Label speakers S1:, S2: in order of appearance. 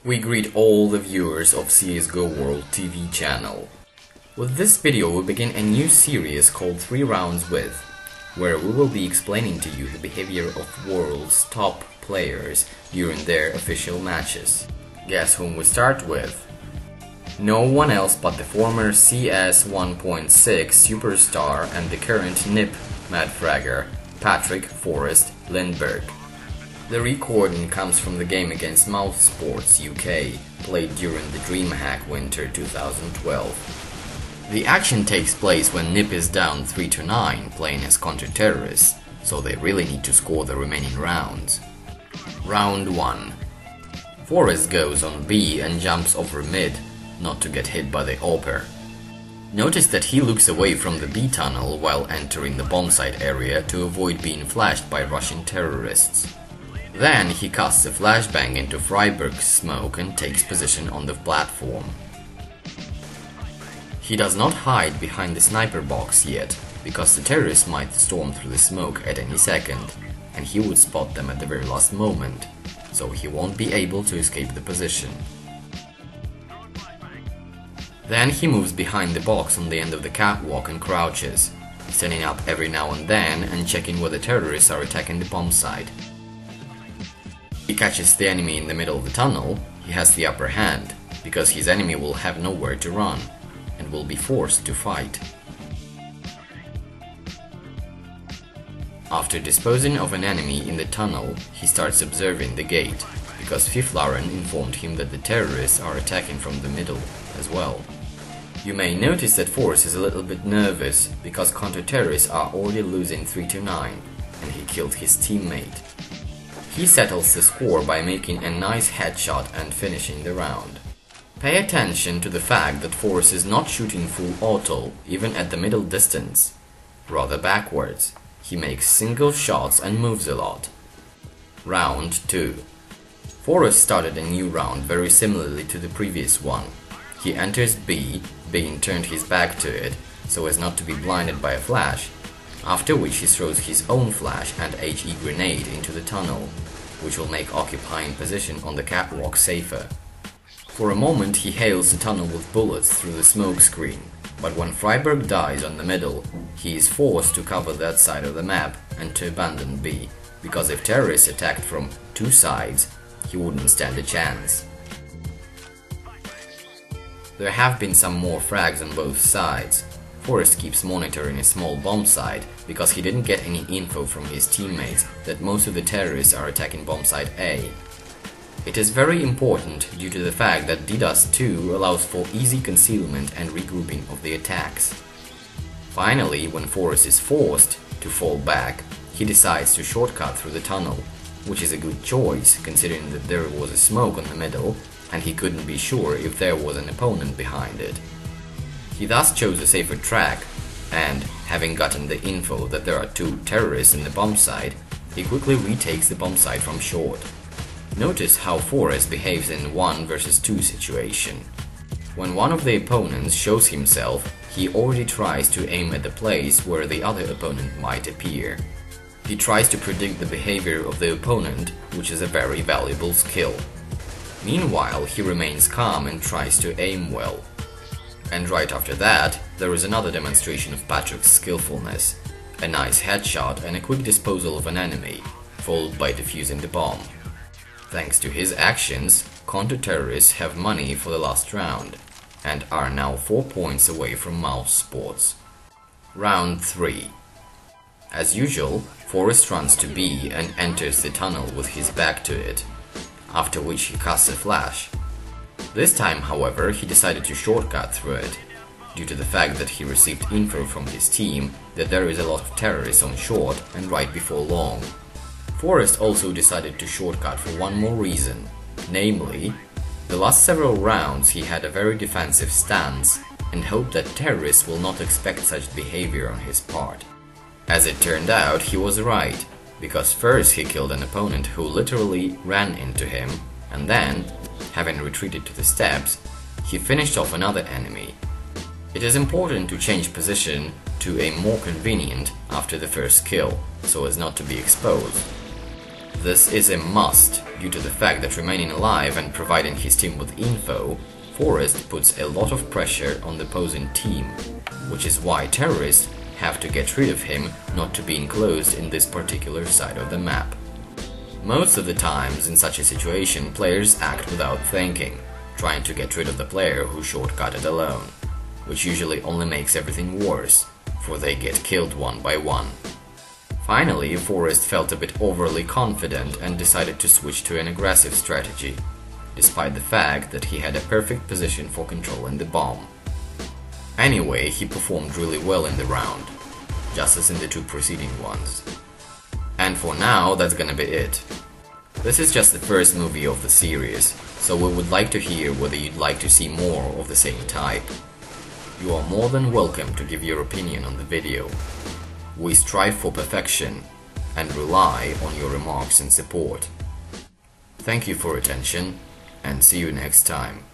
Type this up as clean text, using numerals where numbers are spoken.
S1: We greet all the viewers of CSGO World TV channel. With this video we begin a new series called 3 Rounds With, where we will be explaining to you the behavior of world's top players during their official matches. Guess whom we start with? No one else but the former CS 1.6 superstar and the current NIP Mad Fragger, Patric, f0rest, Lindberg. The recording comes from the game against Mousesports UK, played during the DreamHack Winter 2012. The action takes place when NIP is down 3-9 playing as counter-terrorists, so they really need to score the remaining rounds. Round 1. f0rest goes on B and jumps over mid, not to get hit by the AWPer. Notice that he looks away from the B tunnel while entering the bomb site area to avoid being flashed by Russian terrorists. Then he casts a flashbang into f0rest's smoke and takes position on the platform. He does not hide behind the sniper box yet, because the terrorists might storm through the smoke at any second, and he would spot them at the very last moment, so he won't be able to escape the position. Then he moves behind the box on the end of the catwalk and crouches, standing up every now and then and checking where the terrorists are attacking the bomb site. If he catches the enemy in the middle of the tunnel, he has the upper hand, because his enemy will have nowhere to run, and will be forced to fight. After disposing of an enemy in the tunnel, he starts observing the gate, because f0rest informed him that the terrorists are attacking from the middle as well. You may notice that f0rest is a little bit nervous, because counter-terrorists are already losing 3-9, and he killed his teammate. He settles the score by making a nice headshot and finishing the round. Pay attention to the fact that f0rest is not shooting full auto, even at the middle distance. Rather backwards. He makes single shots and moves a lot. Round 2. f0rest started a new round very similarly to the previous one. He enters B, being turned his back to it, so as not to be blinded by a flash, after which he throws his own flash and HE grenade into the tunnel, which will make occupying position on the catwalk safer. For a moment he hails the tunnel with bullets through the smoke screen, but when f0rest dies on the middle, he is forced to cover that side of the map and to abandon B, because if terrorists attacked from two sides, he wouldn't stand a chance. There have been some more frags on both sides. f0rest keeps monitoring a small bomb site because he didn't get any info from his teammates that most of the terrorists are attacking bomb site A. It is very important due to the fact that DDoS 2 allows for easy concealment and regrouping of the attacks. Finally, when f0rest is forced to fall back, he decides to shortcut through the tunnel, which is a good choice considering that there was a smoke on the middle and he couldn't be sure if there was an opponent behind it. He thus chose a safer track, and, having gotten the info that there are two terrorists in the bomb site, he quickly retakes the bomb site from short. Notice how f0rest behaves in 1 versus 2 situation. When one of the opponents shows himself, he already tries to aim at the place where the other opponent might appear. He tries to predict the behavior of the opponent, which is a very valuable skill. Meanwhile, he remains calm and tries to aim well. And right after that, there is another demonstration of Patric's skillfulness. A nice headshot and a quick disposal of an enemy, followed by defusing the bomb. Thanks to his actions, counter-terrorists have money for the last round, and are now 4 points away from Mousesports. Round 3. As usual, f0rest runs to B and enters the tunnel with his back to it, after which he casts a flash. This time, however, he decided to shortcut through it, due to the fact that he received info from his team that there is a lot of terrorists on short and right before long. f0rest also decided to shortcut for one more reason, namely, the last several rounds he had a very defensive stance and hoped that terrorists will not expect such behavior on his part. As it turned out, he was right, because first he killed an opponent who literally ran into him, and then, having retreated to the steps, he finished off another enemy. It is important to change position to a more convenient after the first kill, so as not to be exposed. This is a must due to the fact that remaining alive and providing his team with info, f0rest puts a lot of pressure on the opposing team, which is why terrorists have to get rid of him not to be enclosed in this particular side of the map. Most of the times in such a situation, players act without thinking, trying to get rid of the player who shortcutted alone, which usually only makes everything worse, for they get killed one by one. Finally, f0rest felt a bit overly confident and decided to switch to an aggressive strategy, despite the fact that he had a perfect position for controlling the bomb. Anyway, he performed really well in the round, just as in the two preceding ones. And for now, that's gonna be it. This is just the first movie of the series, so we would like to hear whether you'd like to see more of the same type. You are more than welcome to give your opinion on the video. We strive for perfection and rely on your remarks and support. Thank you for attention, and see you next time.